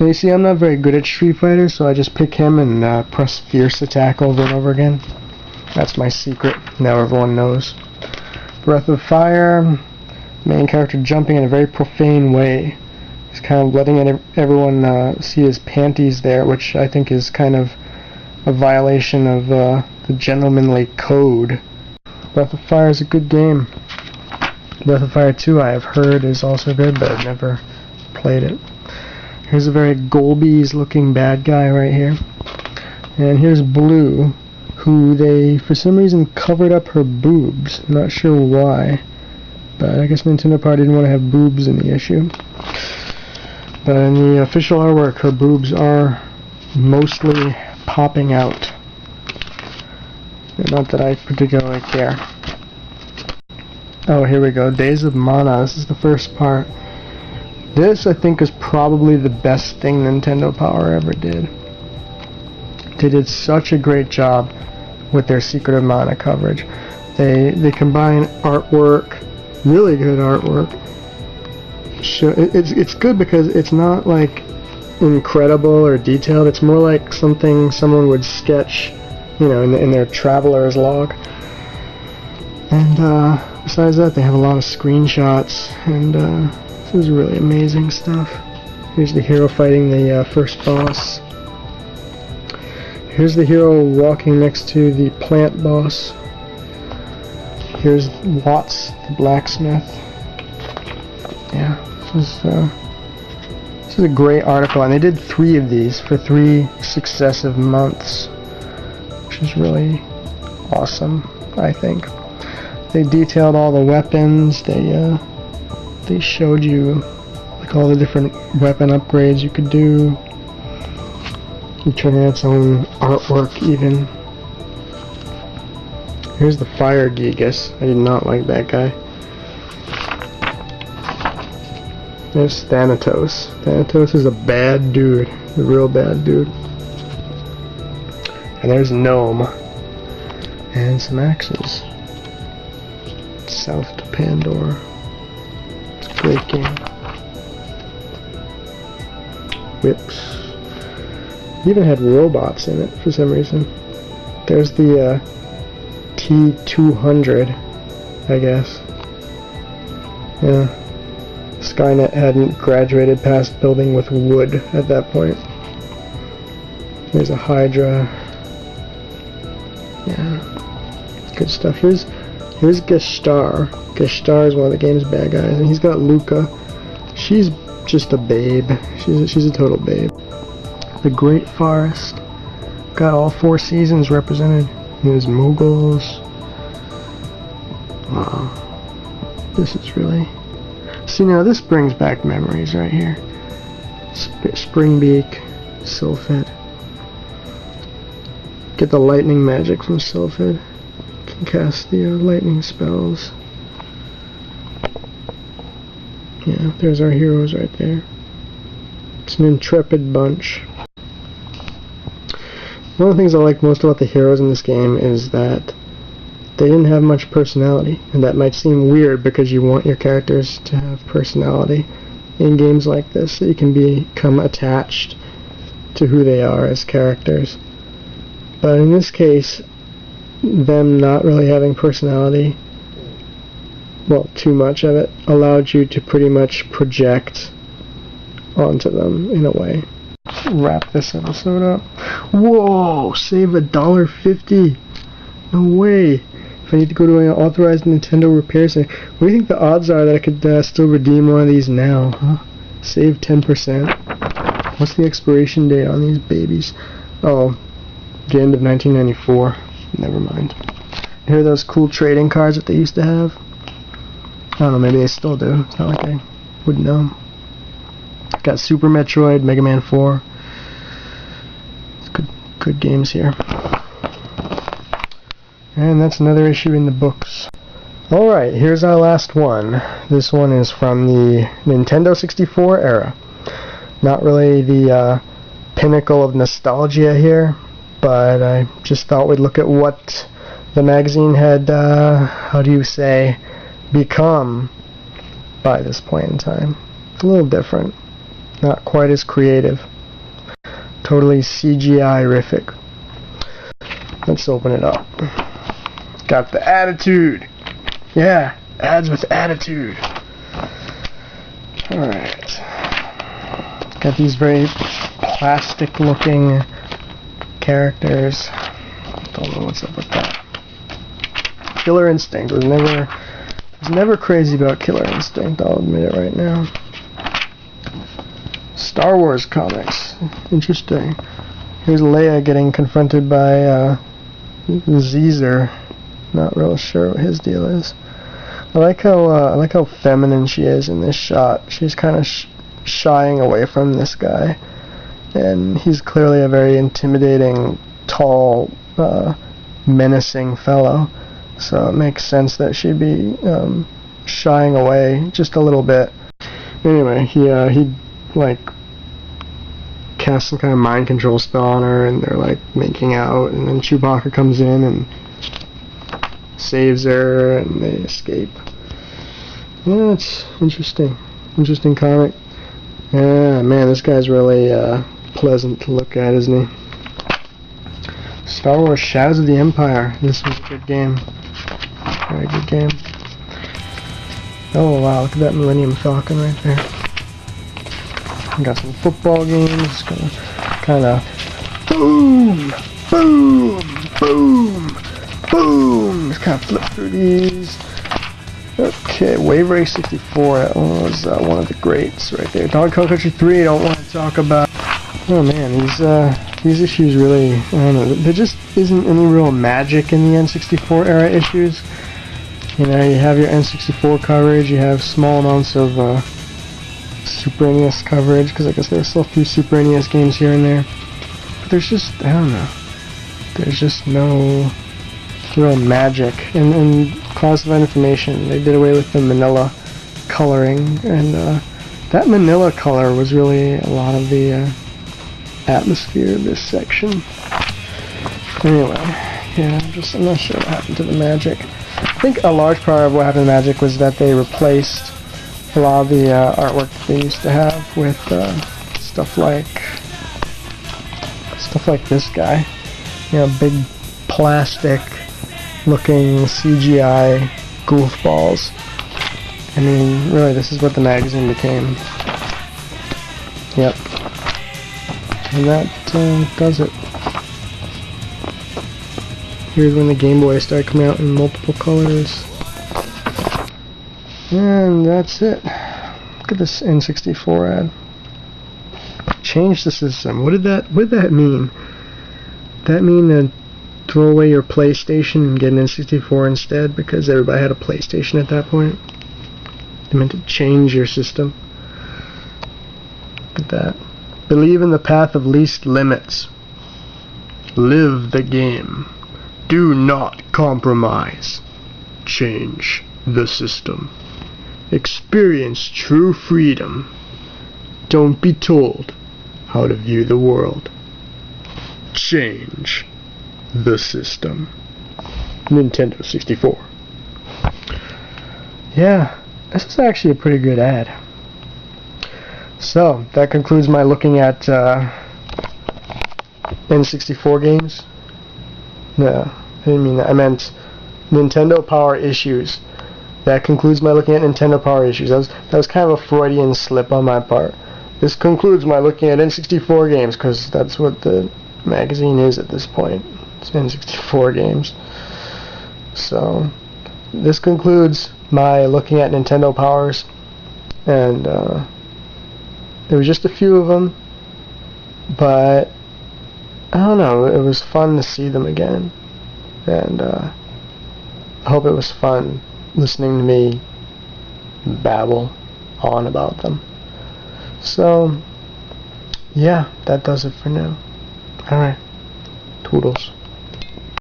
Now you see, I'm not very good at Street Fighter, so I just pick him and press fierce attack over and over again. That's my secret. Now everyone knows. Breath of Fire, main character jumping in a very profane way. He's kind of letting everyone see his panties there, which I think is kind of a violation of the gentlemanly code. Breath of Fire is a good game. Breath of Fire 2, I have heard, is also good, but I've never played it. Here's a very Golby's looking bad guy right here. And here's Blue, who they, for some reason, covered up her boobs. I'm not sure why, but I guess Nintendo probably didn't want to have boobs in the issue. But in the official artwork, her boobs are mostly popping out. Not that I particularly care. Oh, here we go. Days of Mana. This is the first part. This, I think, is probably the best thing Nintendo Power ever did. They did such a great job with their Secret of Mana coverage. They combine artwork, really good artwork. It's good because it's not like incredible or detailed. It's more like something someone would sketch, you know, in their traveler's log. And besides that, they have a lot of screenshots, and this is really amazing stuff. Here's the hero fighting the first boss. Here's the hero walking next to the plant boss. Here's Watts, the blacksmith. Yeah, this is a great article, and they did 3 of these for 3 successive months, which is really awesome, I think. They detailed all the weapons. They showed you like all the different weapon upgrades you could do. Each one had its own artwork even. Here's the Fire Gigas. I did not like that guy. There's Thanatos. Thanatos is a bad dude. A real bad dude. And there's Gnome. And some axes. South to Pandora. It's a great game. Whips. It even had robots in it for some reason. There's the T-200, I guess. Yeah. Skynet hadn't graduated past building with wood at that point. There's a Hydra. Yeah. Good stuff. Here's Gashtar. Gashtar is one of the game's bad guys, and he's got Luca. She's just a babe. She's a total babe. The Great Forest. Got all 4 seasons represented. There's Moguls. Wow. This is really... See, now this brings back memories right here. Springbeak, Sylphid. Get the lightning magic from Sylphid. Can cast the lightning spells. Yeah, there's our heroes right there. It's an intrepid bunch. One of the things I like most about the heroes in this game is that they didn't have much personality, and that might seem weird because you want your characters to have personality in games like this, so you can become attached to who they are as characters. But in this case, them not really having personality, well, too much of it, allowed you to pretty much project onto them in a way. Wrap this episode up. Whoa! Save $1.50! No way! If I need to go to an authorized Nintendo repair center, what do you think the odds are that I could still redeem one of these now? Huh? Save 10%. What's the expiration date on these babies? Oh, the end of 1994. Never mind. Here are those cool trading cards that they used to have. I don't know, maybe they still do. It's not like I wouldn't know. Got Super Metroid, Mega Man 4. It's good games here. And that's another issue in the books. Alright, here's our last one. This one is from the Nintendo 64 era. Not really the pinnacle of nostalgia here, but I just thought we'd look at what the magazine had, how do you say, become by this point in time. It's a little different. Not quite as creative. Totally CGI-rific. Let's open it up. Got the attitude. Yeah, ads with attitude. Alright. Got these very plastic-looking characters. Don't know what's up with that. Killer Instinct. Was never crazy about Killer Instinct, I'll admit it right now. Star Wars comics. Interesting. Here's Leia getting confronted by Caesar. Not real sure what his deal is. I like how feminine she is in this shot. She's kind of shying away from this guy, and he's clearly a very intimidating, tall, menacing fellow. So it makes sense that she'd be shying away just a little bit. Anyway, he like casts some kind of mind control spell on her, and they're like making out, and then Chewbacca comes in and saves her, and they escape. Yeah, it's interesting. Interesting comic. Yeah, man, this guy's really pleasant to look at, isn't he? Star Wars Shadows of the Empire. This was a good game. Very good game. Oh wow, look at that Millennium Falcon right there. Got some football games. Kind of boom, boom, boom, boom. Just kind of flip through these. Okay, Wave Race 64. That one was one of the greats right there. Donkey Kong Country 3. I don't want to talk about. Oh man, these issues really. I don't know. There just isn't any real magic in the N64 era issues. You know, you have your N64 coverage. You have small amounts of Super NES coverage, because I guess there are still a few Super NES games here and there. But there's just, I don't know. There's just no real magic. And classified information, they did away with the manila coloring, and that manila color was really a lot of the atmosphere of this section. Anyway, yeah, I'm not sure what happened to the magic. I think a large part of what happened to magic was that they replaced a lot of the artwork that they used to have with stuff like this guy. You know, big plastic looking CGI goofballs. I mean, really, this is what the magazine became. Yep. And that does it. Here's when the Game Boy started coming out in multiple colors. And that's it. Look at this N64 ad. Change the system. What did that mean? Did that mean to throw away your PlayStation and get an N64 instead, because everybody had a PlayStation at that point? It meant to change your system. Look at that. Believe in the path of least limits. Live the game. Do not compromise. Change the system. Experience true freedom. Don't be told how to view the world. Change the system. Nintendo 64. Yeah, this is actually a pretty good ad. So, that concludes my looking at N64 games. No, I didn't mean that. I meant Nintendo Power issues. That concludes my looking at Nintendo Power issues. That was kind of a Freudian slip on my part. This concludes my looking at N64 games, because that's what the magazine is at this point. It's N64 games. So, this concludes my looking at Nintendo Powers. And there was just a few of them, but I don't know, it was fun to see them again. And I hope it was fun listening to me babble on about them. So, yeah, that does it for now. Alright, toodles.